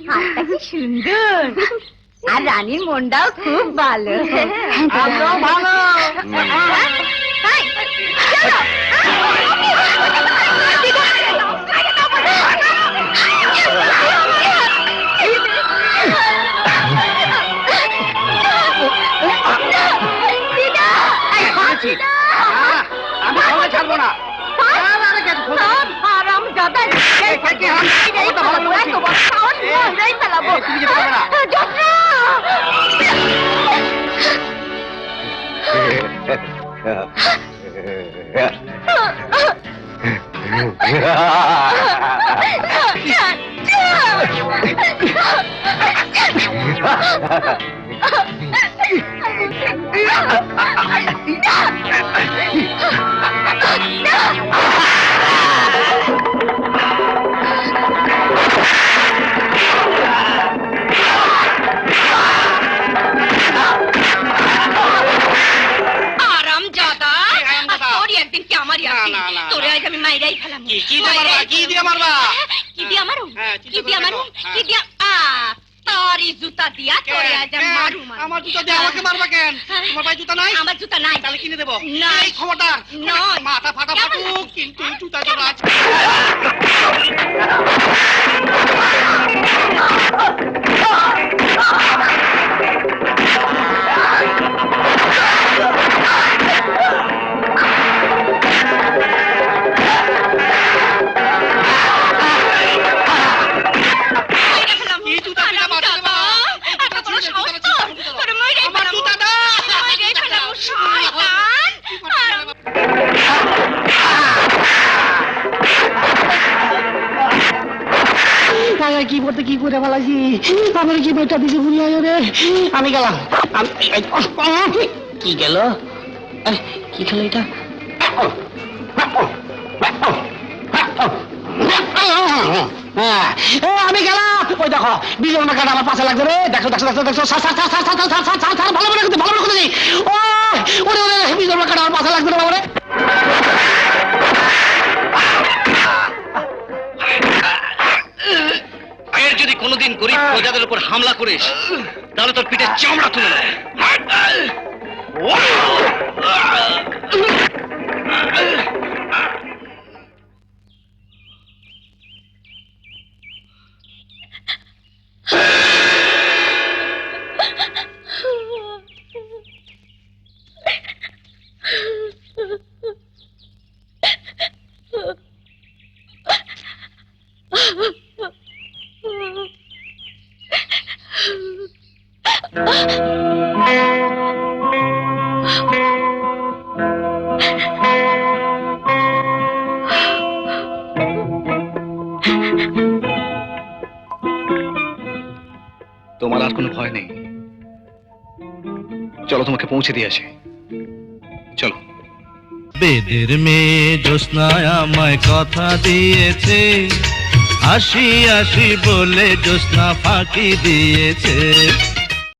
হাতটা কি সুন্দর, আর রানীর মনটাও খুব ভালো। আমরাও ভালো। আমি সবাই ছাড়বো না। আমার জুতা দিয়ে আমাকে মারবা কেন? তোমার ভাই জুতা নাই? আমার জুতা নাই। তাহলে কিনে দেবো। নাই। এই খবরদার মাথা ফাটা ফাটুক, কিন্তু জুতা জোড়া আছে। কি করতে কি করে ফেলাছি, আমার কি বইটা দিকে ভুলিয়ে রে। আমি গেলাম। কি গেল? কি খেলো এটা? আমি গেলাম। ওই দেখো বিজন কাটা আমার পাশে লাগবে রে। দেখো দেখো দেখো দেখো ভালো করে ভালো করে ও ওরে ওরে বিজন কাটা আমার পাশে লাগবে রে বাবা রে। যদি কোনোদিন গরিব প্রজাদের উপর হামলা করিস তাহলে তোর পিঠে চামড়া তুলে নেয়। তোমার আর কোনো ভয় নেই। চলো তোমাকে পৌঁছে দিয়ে আসি। চলো। বেদের মেয়ে জ্যোৎস্না আমায় কথা দিয়েছে, আসি আসি বলে জ্যোৎস্না ফাঁকি দিয়েছে।